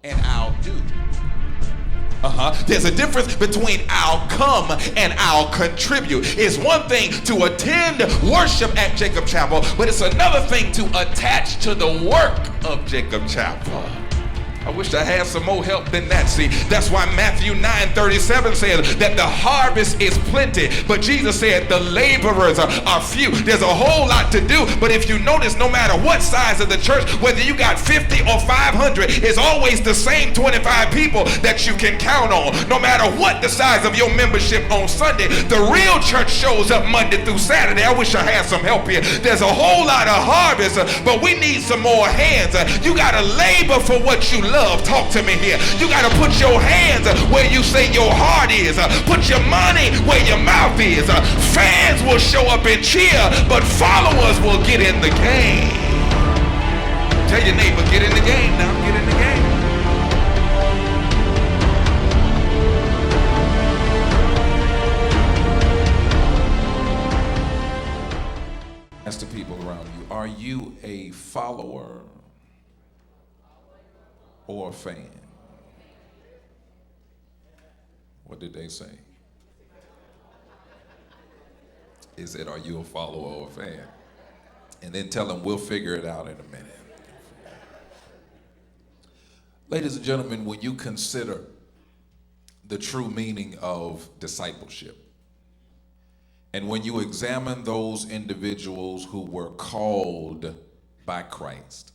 and I'll do. There's a difference between I'll come and I'll contribute. It's one thing to attend worship at Jacob Chapel, but it's another thing to attach to the work of Jacob Chapel. I wish I had some more help than that. See, that's why Matthew 9:37 says that the harvest is plenty, but Jesus said the laborers are few. There's a whole lot to do, but if you notice, no matter what size of the church, whether you got 50 or 500, it's always the same 25 people that you can count on. No matter what the size of your membership on Sunday, the real church shows up Monday through Saturday. I wish I had some help here. There's a whole lot of harvest, but we need some more hands. You got to labor for what you love. Talk to me here. You got to put your hands where you say your heart is. Put your money where your mouth is. Fans will show up and cheer, but followers will get in the game. Tell your neighbor, get in the game now. Get in the game. Ask the people around you, are you a follower or a fan? What did they say? Is it, are you a follower or a fan? And then tell them we'll figure it out in a minute. Ladies and gentlemen, when you consider the true meaning of discipleship, and when you examine those individuals who were called by Christ,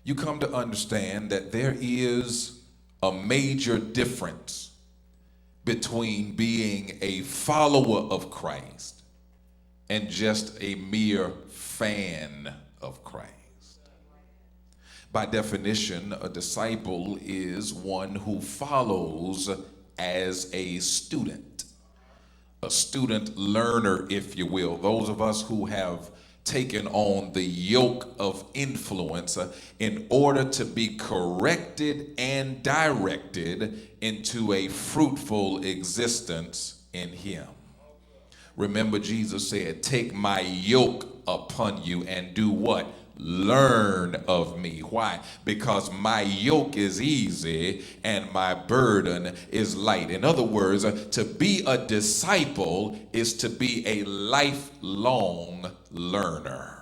you come to understand that there is a major difference between being a follower of Christ and just a mere fan of Christ. By definition, a disciple is one who follows as a student learner, if you will. Those of us who have taken on the yoke of influence in order to be corrected and directed into a fruitful existence in Him. Remember, Jesus said, take my yoke upon you and do what? Learn of me. Why? Because my yoke is easy and my burden is light. In other words, to be a disciple is to be a lifelong learner.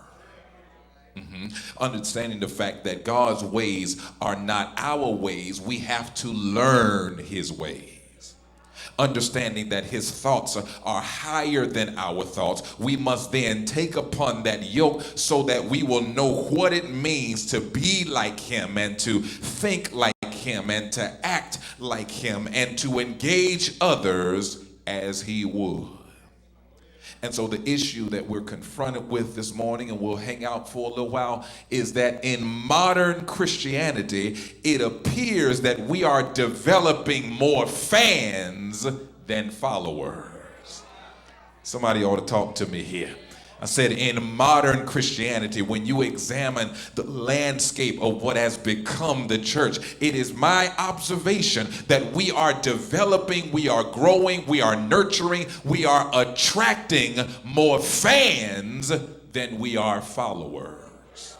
Understanding the fact that God's ways are not our ways, we have to learn His ways. Understanding that His thoughts are higher than our thoughts, we must then take upon that yoke so that we will know what it means to be like Him and to think like Him and to act like Him and to engage others as He would. And so the issue that we're confronted with this morning, and we'll hang out for a little while, is that in modern Christianity, it appears that we are developing more fans than followers. Somebody ought to talk to me here. I said in modern Christianity, when you examine the landscape of what has become the church, it is my observation that we are developing, we are growing, we are nurturing, we are attracting more fans than we are followers.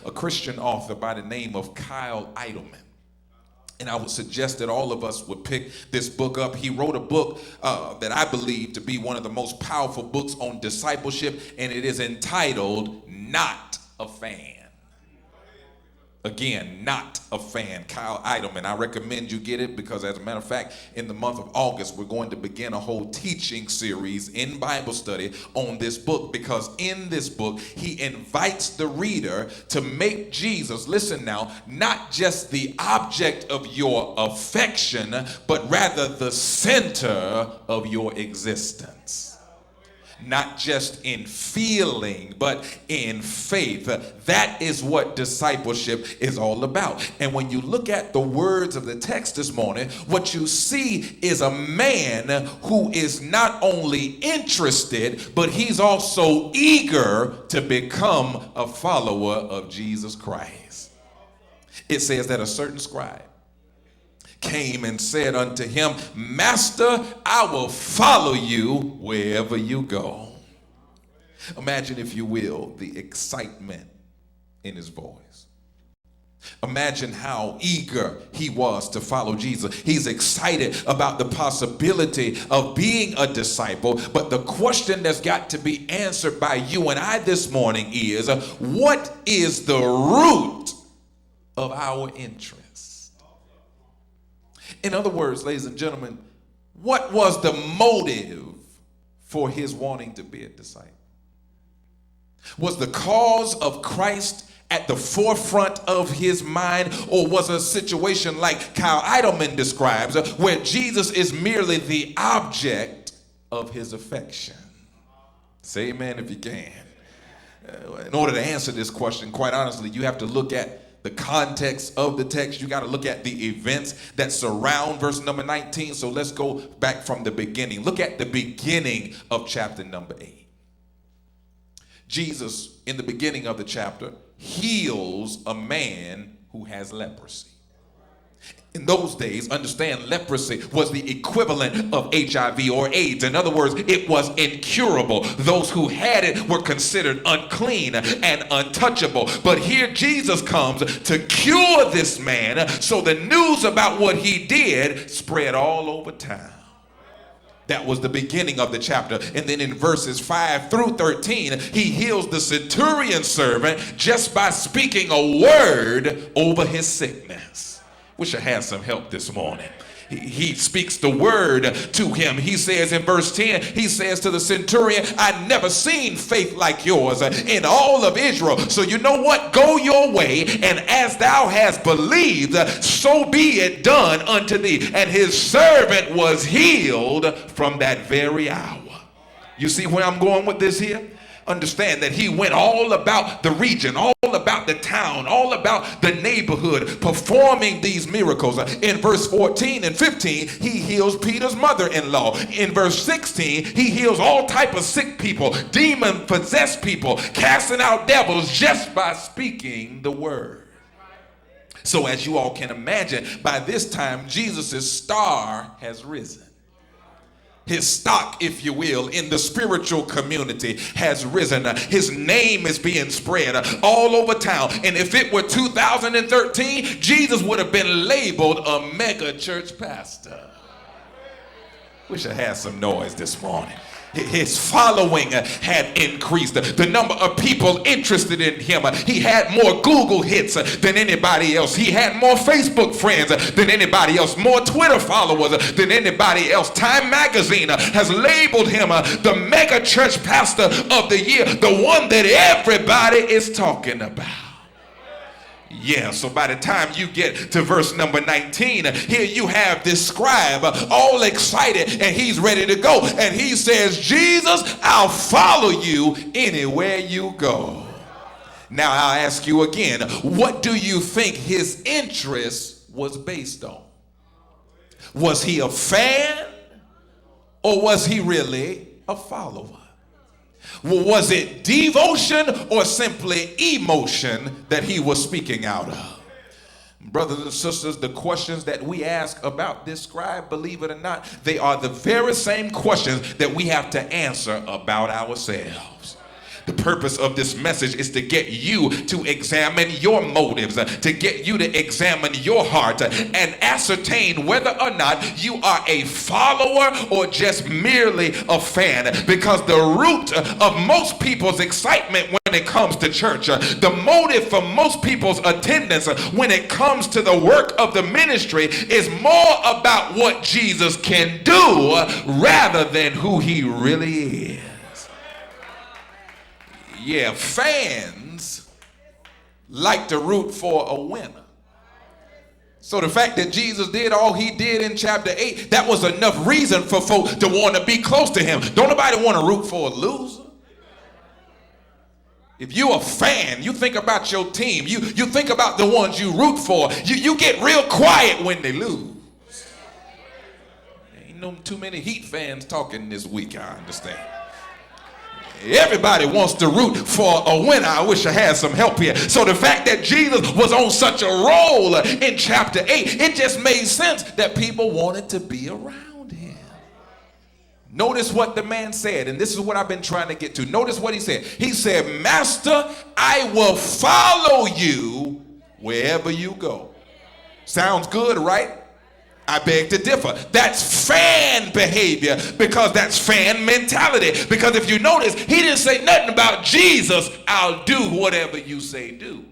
A Christian author by the name of Kyle Idleman, and I would suggest that all of us would pick this book up. He wrote a book that I believe to be one of the most powerful books on discipleship, and it is entitled Not a Fan. Again, Not a Fan. Kyle Idleman. I recommend you get it because, as a matter of fact, in the month of August, we're going to begin a whole teaching series in Bible study on this book, because in this book, he invites the reader to make Jesus, listen now, not just the object of your affection, but rather the center of your existence. Not just in feeling, but in faith. That is what discipleship is all about. And when you look at the words of the text this morning, what you see is a man who is not only interested, but he's also eager to become a follower of Jesus Christ. It says that a certain scribe came and said unto him, Master, I will follow you wherever you go. Imagine, if you will, the excitement in his voice. Imagine how eager he was to follow Jesus. He's excited about the possibility of being a disciple. But the question that's got to be answered by you and I this morning is, what is the root of our interest? In other words, ladies and gentlemen, what was the motive for his wanting to be a disciple? Was the cause of Christ at the forefront of his mind, or was a situation like Kyle Idleman describes, where Jesus is merely the object of his affection? Say amen if you can. In order to answer this question, quite honestly, you have to look at the context of the text. You got to look at the events that surround verse number 19. So let's go back from the beginning. Look at the beginning of chapter number 8. Jesus, in the beginning of the chapter, heals a man who has leprosy. In those days, understand, leprosy was the equivalent of HIV or AIDS. In other words, it was incurable. Those who had it were considered unclean and untouchable. But here Jesus comes to cure this man, so the news about what he did spread all over town. That was the beginning of the chapter. And then in verses 5 through 13, he heals the centurion servant just by speaking a word over his sickness. Wish I had some help this morning. He speaks the word to him. He says in verse 10, he says to the centurion, "I've never seen faith like yours in all of Israel. So you know what? Go your way, and as thou hast believed, so be it done unto thee." And his servant was healed from that very hour. You see where I'm going with this here? Understand that he went all about the region, all about the town, all about the neighborhood, performing these miracles. In verse 14 and 15, he heals Peter's mother-in-law. In verse 16, he heals all type of sick people, demon-possessed people, casting out devils just by speaking the word. So as you all can imagine, by this time, Jesus' star has risen. His stock, if you will, in the spiritual community has risen. His name is being spread all over town. And if it were 2013, Jesus would have been labeled a mega church pastor. Wish I had some noise this morning. His following had increased. The number of people interested in him. He had more Google hits than anybody else. He had more Facebook friends than anybody else. More Twitter followers than anybody else. Time magazine has labeled him the mega church pastor of the year. The one that everybody is talking about. Yeah, so by the time you get to verse number 19, here you have this scribe all excited, and he's ready to go. And he says, "Jesus, I'll follow you anywhere you go." Now I'll ask you again, what do you think his interest was based on? Was he a fan, or was he really a follower? Was it devotion or simply emotion that he was speaking out of? Brothers and sisters, the questions that we ask about this scribe, believe it or not, they are the very same questions that we have to answer about ourselves. The purpose of this message is to get you to examine your motives, to get you to examine your heart and ascertain whether or not you are a follower or just merely a fan. Because the root of most people's excitement when it comes to church, the motive for most people's attendance when it comes to the work of the ministry is more about what Jesus can do rather than who he really is. Yeah, fans like to root for a winner. So the fact that Jesus did all he did in chapter 8, that was enough reason for folks to want to be close to him. Don't nobody want to root for a loser. If you're a fan, you think about your team. You think about the ones you root for. You get real quiet when they lose. Ain't no too many Heat fans talking this week, I understand. Everybody wants to root for a winner. I wish I had some help here. So the fact that Jesus was on such a roll in chapter 8, it just made sense that people wanted to be around him. Notice what the man said, and this is what I've been trying to get to. Notice what he said. He said, "Master, I will follow you wherever you go. Sounds good, right? I beg to differ. That's fan behavior, because that's fan mentality. Because if you notice, he didn't say nothing about Jesus, I'll do whatever you say do.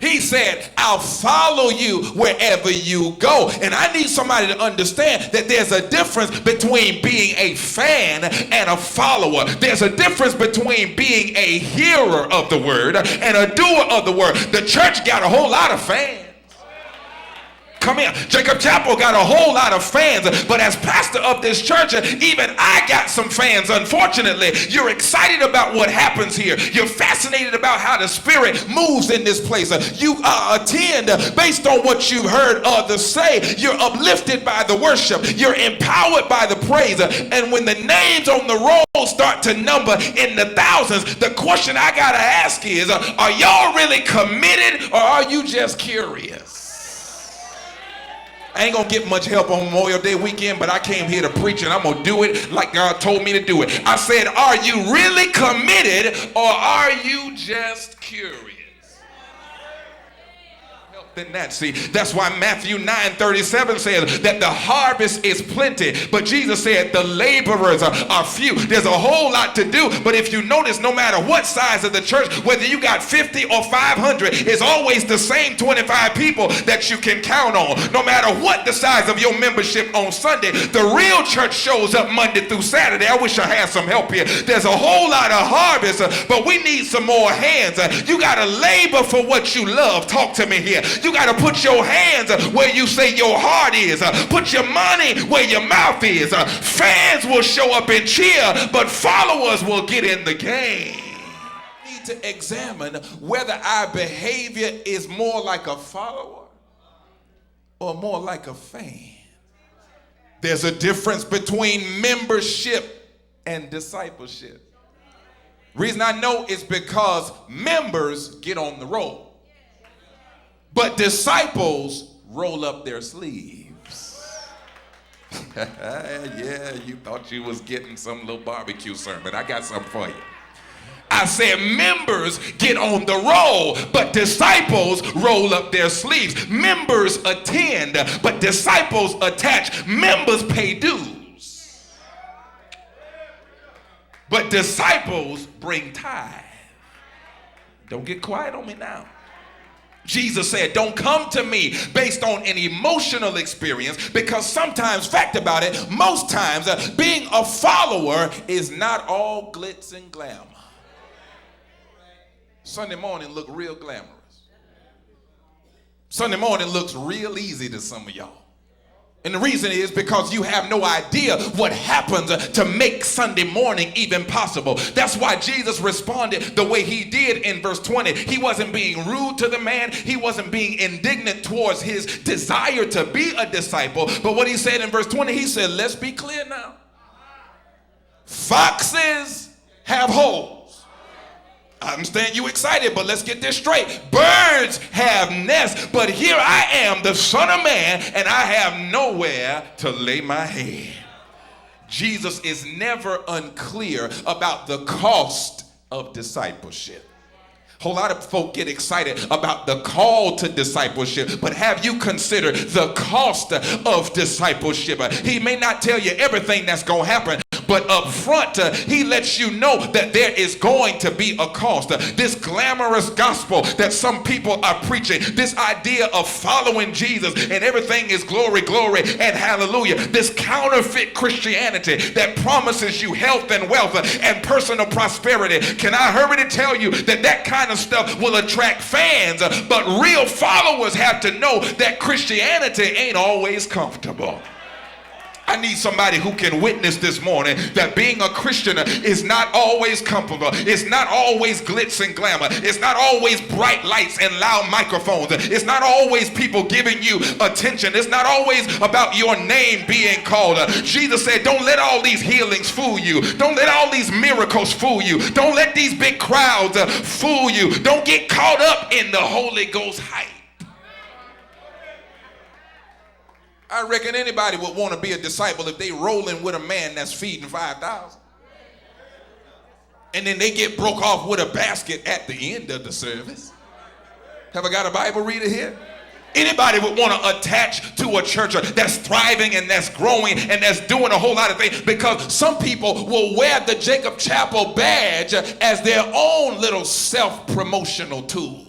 He said, I'll follow you wherever you go. And I need somebody to understand that there's a difference between being a fan and a follower. There's a difference between being a hearer of the word and a doer of the word. The church got a whole lot of fans. Come here. Jacob Chapel got a whole lot of fans, but as pastor of this church, even I got some fans. Unfortunately, you're excited about what happens here. You're fascinated about how the Spirit moves in this place. You attend based on what you've heard others say. You're uplifted by the worship. You're empowered by the praise. And when the names on the roll start to number in the thousands, the question I gotta ask is, are y'all really committed, or are you just curious? I ain't gonna get much help on Memorial Day weekend, but I came here to preach and I'm gonna do it like God told me to do it. I said, are you really committed, or are you just curious? Than that. See, that's why Matthew 9:37 says that the harvest is plenty, but Jesus said the laborers are few. There's a whole lot to do, but if you notice, no matter what size of the church, whether you got 50 or 500, it's always the same 25 people that you can count on. No matter what the size of your membership on Sunday, the real church shows up Monday through Saturday. I wish I had some help here. There's a whole lot of harvest, but we need some more hands. You got to labor for what you love. Talk to me here. You got to put your hands where you say your heart is. Put your money where your mouth is. Fans will show up and cheer, but followers will get in the game. We need to examine whether our behavior is more like a follower or more like a fan. There's a difference between membership and discipleship. Reason I know is because members get on the roll, but disciples roll up their sleeves. Yeah, you thought you was getting some little barbecue sermon. I got something for you. I said members get on the roll, but disciples roll up their sleeves. Members attend, but disciples attach. Members pay dues, but disciples bring tithe. Don't get quiet on me now. Jesus said, don't come to me based on an emotional experience, because sometimes, fact about it, most times being a follower is not all glitz and glamour. Sunday morning look real glamorous. Sunday morning looks real easy to some of y'all. And the reason is because you have no idea what happens to make Sunday morning even possible. That's why Jesus responded the way he did in verse 20. He wasn't being rude to the man. He wasn't being indignant towards his desire to be a disciple. But what he said in verse 20, he said, let's be clear now. Foxes have holes. I understand you excited, but let's get this straight. Birds have nests, but here I am, the Son of Man, and I have nowhere to lay my head. Jesus is never unclear about the cost of discipleship. A whole lot of folk get excited about the call to discipleship, but have you considered the cost of discipleship? He may not tell you everything that's going to happen, but up front, he lets you know that there is going to be a cost. This glamorous gospel that some people are preaching, this idea of following Jesus and everything is glory, glory, and hallelujah. This counterfeit Christianity that promises you health and wealth and personal prosperity. Can I hurry to tell you that that kind of stuff will attract fans, but real followers have to know that Christianity ain't always comfortable. I need somebody who can witness this morning that being a Christian is not always comfortable. It's not always glitz and glamour. It's not always bright lights and loud microphones. It's not always people giving you attention. It's not always about your name being called. Jesus said, don't let all these healings fool you. Don't let all these miracles fool you. Don't let these big crowds fool you. Don't get caught up in the Holy Ghost hype. I reckon anybody would want to be a disciple if they rolling with a man that's feeding 5,000. And then they get broke off with a basket at the end of the service. Have I got a Bible reader here? Anybody would want to attach to a church that's thriving and that's growing and that's doing a whole lot of things, because some people will wear the Jacob Chapel badge as their own little self-promotional tool.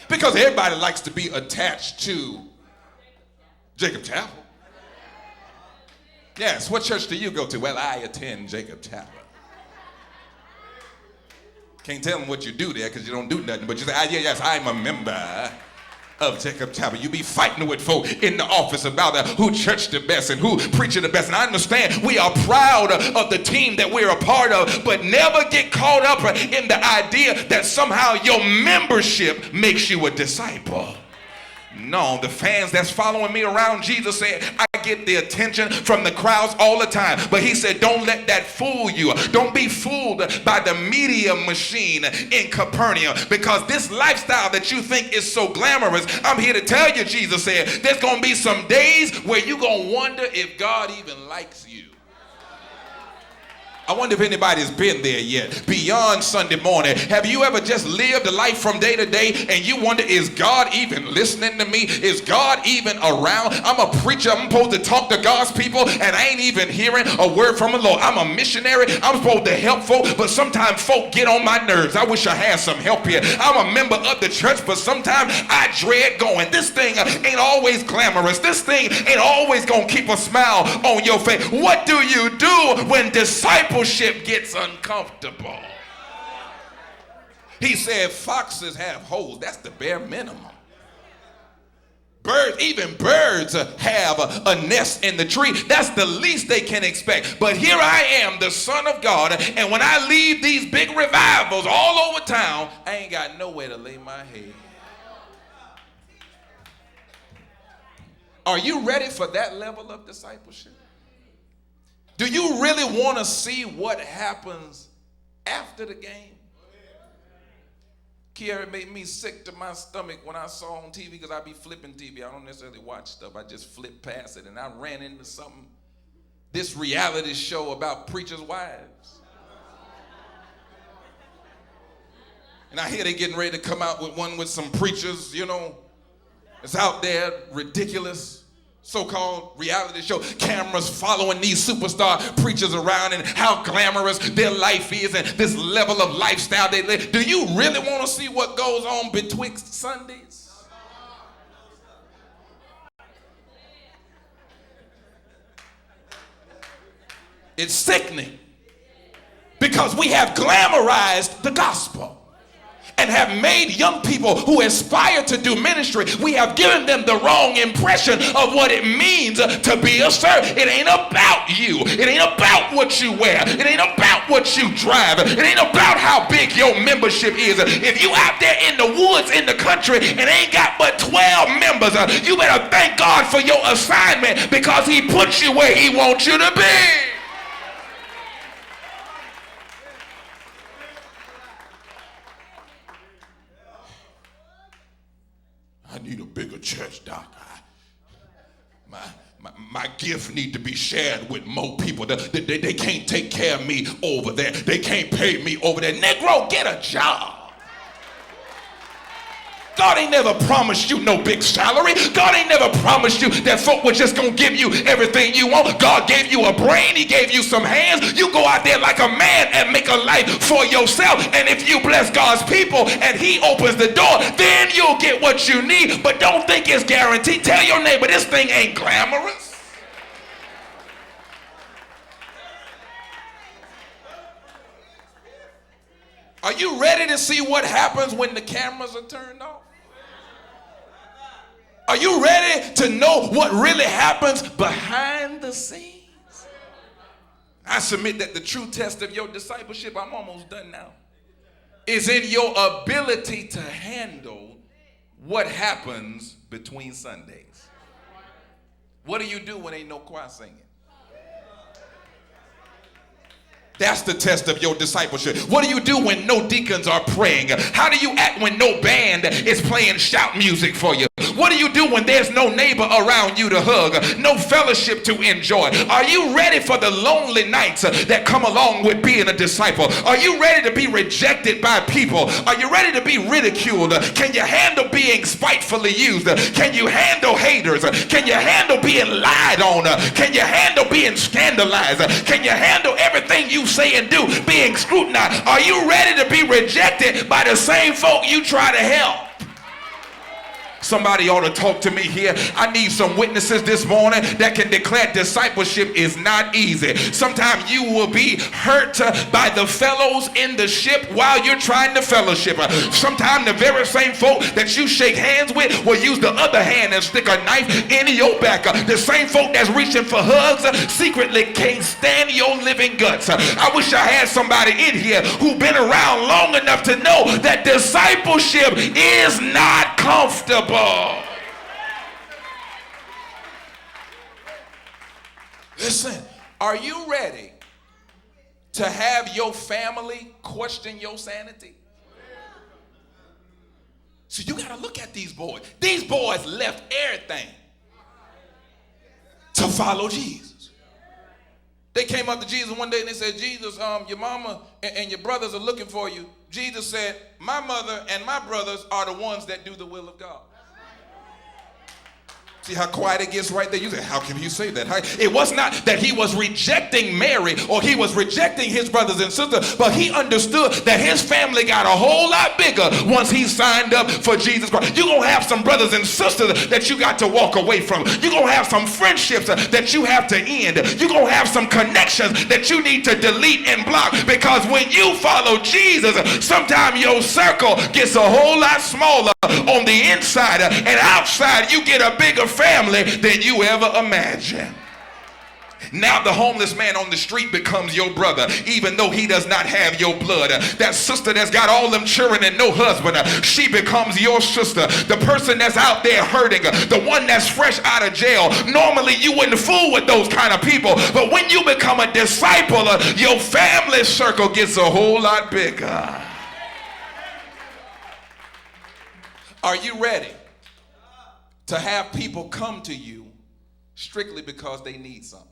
Because everybody likes to be attached to Jacob Chapel. Yes, what church do you go to? Well, I attend Jacob Chapel. Can't tell them what you do there because you don't do nothing, but you say, yes, I'm a member of Jacob Chapel. You be fighting with folk in the office about who church the best and who preaching the best. And I understand we are proud of the team that we're a part of, but never get caught up in the idea that somehow your membership makes you a disciple. No, the fans that's following me around, Jesus said, I get the attention from the crowds all the time. But he said, don't let that fool you. Don't be fooled by the media machine in Capernaum, because this lifestyle that you think is so glamorous, I'm here to tell you, Jesus said, there's going to be some days where you're going to wonder if God even likes you. I wonder if anybody's been there yet. Beyond Sunday morning, have you ever just lived a life from day to day and you wonder, is God even listening to me? Is God even around? I'm a preacher. I'm supposed to talk to God's people and I ain't even hearing a word from the Lord. I'm a missionary. I'm supposed to help folk, but sometimes folk get on my nerves. I wish I had some help here. I'm a member of the church, but sometimes I dread going. This thing ain't always glamorous. This thing ain't always gonna keep a smile on your face. What do you do when disciples gets uncomfortable? He said foxes have holes. That's the bare minimum. Birds, even birds have a nest in the tree. That's the least they can expect. But here I am, the Son of God, and when I leave these big revivals all over town, I ain't got nowhere to lay my head. Are you ready for that level of discipleship? Do you really want to see what happens after the game? Kiara made me sick to my stomach when I saw on TV, because I be flipping TV. I don't necessarily watch stuff. I just flip past it, and I ran into something, this reality show about preachers' wives. And I hear they getting ready to come out with one with some preachers, it's out there, ridiculous. So-called reality show, cameras following these superstar preachers around and how glamorous their life is and this level of lifestyle they live. Do you really want to see what goes on betwixt Sundays? It's sickening, because we have glamorized the gospel and have made young people who aspire to do ministry, we have given them the wrong impression of what it means to be a servant. It ain't about you. It ain't about what you wear. It ain't about what you drive. It ain't about how big your membership is. If you out there in the woods, in the country, and ain't got but 12 members, you better thank God for your assignment, because he put you where he wants you to be. I need a bigger church, Doc. My gift need to be shared with more people. They can't take care of me over there. They can't pay me over there. Negro, get a job. God ain't never promised you no big salary. God ain't never promised you that folk were just gonna give you everything you want. God gave you a brain. He gave you some hands. You go out there like a man and make a life for yourself. And if you bless God's people and he opens the door, then you'll get what you need. But don't think it's guaranteed. Tell your neighbor, this thing ain't glamorous. Are you ready to see what happens when the cameras are turned off? Are you ready to know what really happens behind the scenes? I submit that the true test of your discipleship, I'm almost done now, is in your ability to handle what happens between Sundays. What do you do when ain't no choir singing? That's the test of your discipleship. What do you do when no deacons are praying? How do you act when no band is playing shout music for you? What do you do when there's no neighbor around you to hug, no fellowship to enjoy? Are you ready for the lonely nights that come along with being a disciple? Are you ready to be rejected by people? Are you ready to be ridiculed? Can you handle being spitefully used? Can you handle haters? Can you handle being lied on? Can you handle being scandalized? Can you handle everything you say and do being scrutinized? Are you ready to be rejected by the same folk you try to help? Somebody ought to talk to me here. I need some witnesses this morning that can declare discipleship is not easy. Sometimes you will be hurt by the fellows in the ship while you're trying to fellowship. Sometimes the very same folk that you shake hands with will use the other hand and stick a knife into your back. The same folk that's reaching for hugs secretly can't stand your living guts. I wish I had somebody in here who's been around long enough to know that discipleship is not comfortable. Listen, are you ready to have your family question your sanity? So you got to look at these boys. These boys left everything to follow Jesus. They came up to Jesus one day and they said, Jesus, your mama and your brothers are looking for you. Jesus said, my mother and my brothers are the ones that do the will of God. See how quiet it gets right there? You say, how can you say that? It was not that he was rejecting Mary or he was rejecting his brothers and sisters, but he understood that his family got a whole lot bigger once he signed up for Jesus Christ. You're going to have some brothers and sisters that you got to walk away from. You're going to have some friendships that you have to end. You're going to have some connections that you need to delete and block, because when you follow Jesus, sometimes your circle gets a whole lot smaller on the inside, and outside you get a bigger family than you ever imagined. Now the homeless man on the street becomes your brother, even though he does not have your blood. That sister that's got all them children and no husband, she becomes your sister. The person that's out there hurting, the one that's fresh out of jail, normally you wouldn't fool with those kind of people, but when you become a disciple, your family circle gets a whole lot bigger. Are you ready to have people come to you strictly because they need something?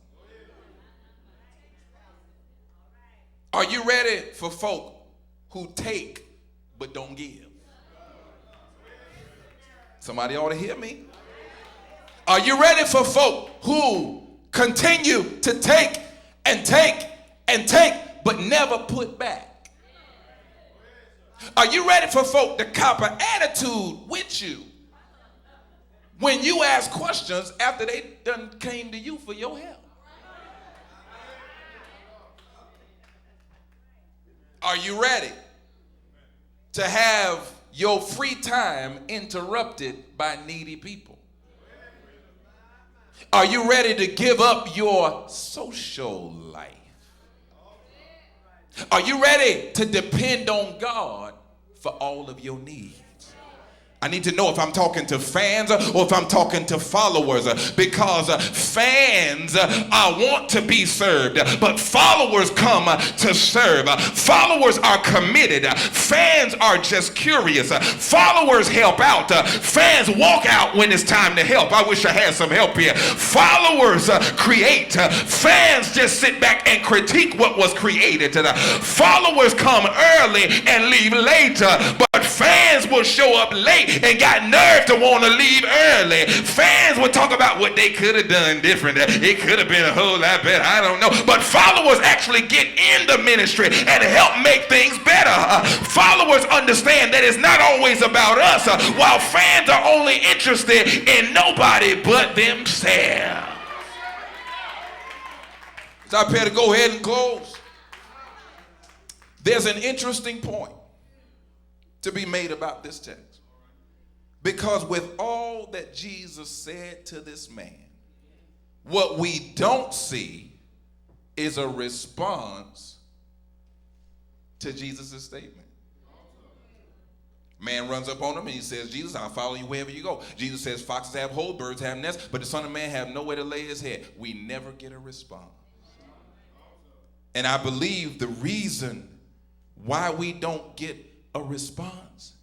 Are you ready for folk who take but don't give? Somebody ought to hear me. Are you ready for folk who continue to take and take and take but never put back? Are you ready for folk to cop an attitude with you when you ask questions after they done came to you for your help? Are you ready to have your free time interrupted by needy people? Are you ready to give up your social life? Are you ready to depend on God for all of your needs? I need to know if I'm talking to fans or if I'm talking to followers, because fans want to be served, but followers come to serve. Followers are committed. Fans are just curious. Followers help out. Fans walk out when it's time to help. I wish I had some help here. Followers create. Fans just sit back and critique what was created. Followers come early and leave later, but fans will show up late and got nerve to want to leave early. Fans will talk about what they could have done different. It could have been a whole lot better. I don't know. But followers actually get in the ministry and help make things better. Followers understand that it's not always about us, while fans are only interested in nobody but themselves. So I better go ahead and close. There's an interesting point to be made about this text. Because with all that Jesus said to this man, what we don't see is a response to Jesus' statement. Man runs up on him and he says, Jesus, I'll follow you wherever you go. Jesus says, foxes have holes, birds have nests, but the Son of Man have nowhere to lay his head. We never get a response. And I believe the reason why we don't get a response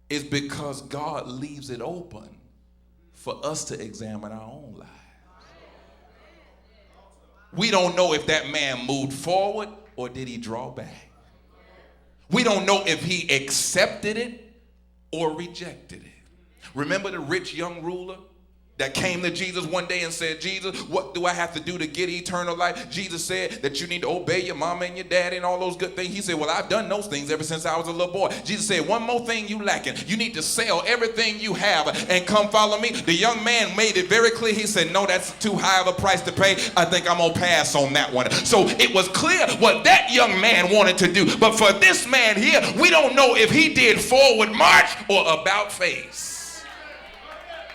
is because God leaves it open for us to examine our own lives. We don't know if that man moved forward or did he draw back. We don't know if he accepted it or rejected it. Remember the rich young ruler that came to Jesus one day and said, Jesus, what do I have to do to get eternal life? Jesus said that you need to obey your mama and your daddy and all those good things. He said, well, I've done those things ever since I was a little boy. Jesus said, one more thing you lacking. You need to sell everything you have and come follow me. The young man made it very clear. He said, no, that's too high of a price to pay. I think I'm going to pass on that one. So it was clear what that young man wanted to do. But for this man here, we don't know if he did forward march or about face.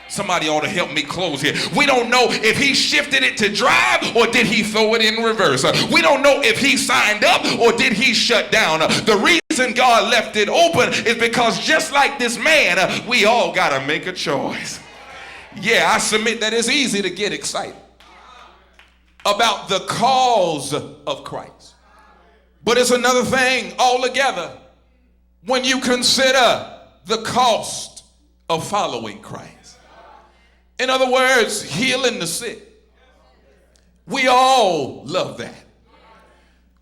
Somebody ought to help me close here. We don't know if he shifted it to drive or did he throw it in reverse. We don't know if he signed up or did he shut down. The reason God left it open is because just like this man, we all got to make a choice. Yeah, I submit that it's easy to get excited about the cause of Christ. But it's another thing altogether when you consider the cost of following Christ. In other words, healing the sick. We all love that.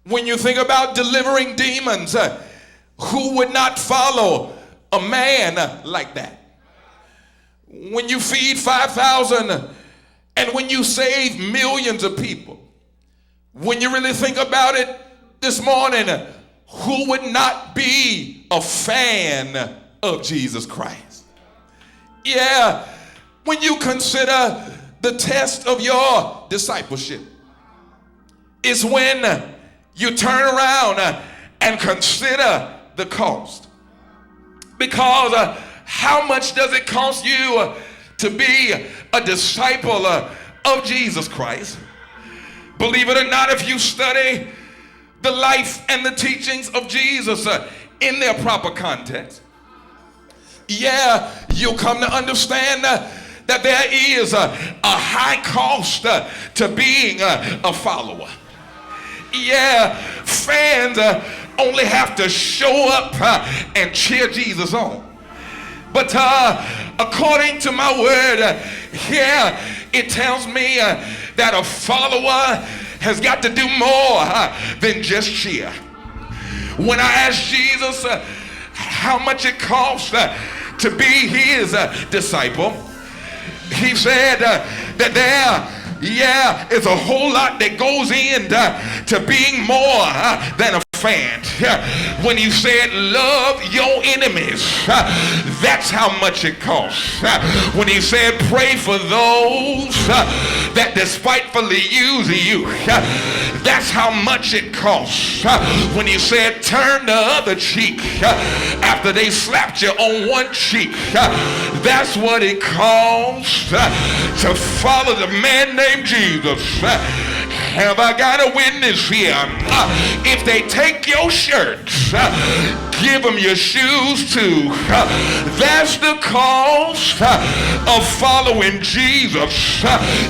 When you think about delivering demons, who would not follow a man like that? When you feed 5,000 and when you save millions of people, when you really think about it this morning, who would not be a fan of Jesus Christ? Yeah. When you consider the test of your discipleship, is when you turn around and consider the cost. Because how much does it cost you to be a disciple of Jesus Christ? Believe it or not, if you study the life and the teachings of Jesus in their proper context, yeah, you'll come to understand that there is a high cost to being a follower. Yeah, fans only have to show up and cheer Jesus on. But according to my word, yeah, it tells me that a follower has got to do more than just cheer. When I asked Jesus how much it costs to be his disciple, he said that there is a whole lot that goes into being more than a fan. When he said love your enemies, that's how much it costs. When he said pray for those that despitefully use you, that's how much it costs. When he said turn the other cheek after they slapped you on one cheek, that's what it costs to follow the man named Jesus. Have I got a witness here? If they take your shirts, give them your shoes too. That's the cost of following Jesus.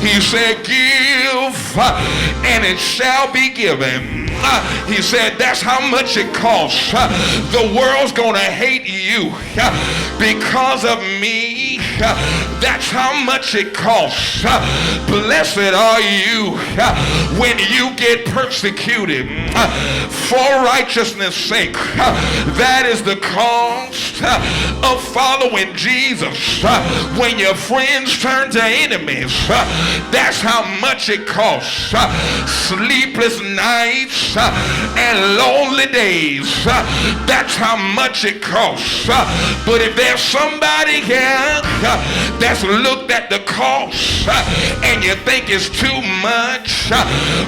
He said, give and it shall be given. He said, that's how much it costs. The world's gonna hate you because of me. That's how much it costs. Blessed are you when you get persecuted for righteousness' sake. That is the cost of following Jesus. When your friends turn to enemies, that's how much it costs. Sleepless nights and lonely days, that's how much it costs. But if there's somebody here that's looked at the cost and you think it's too much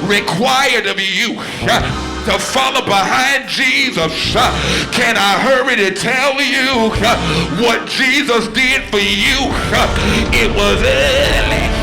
required of you to follow behind Jesus, can I hurry to tell you what Jesus did for you? It was early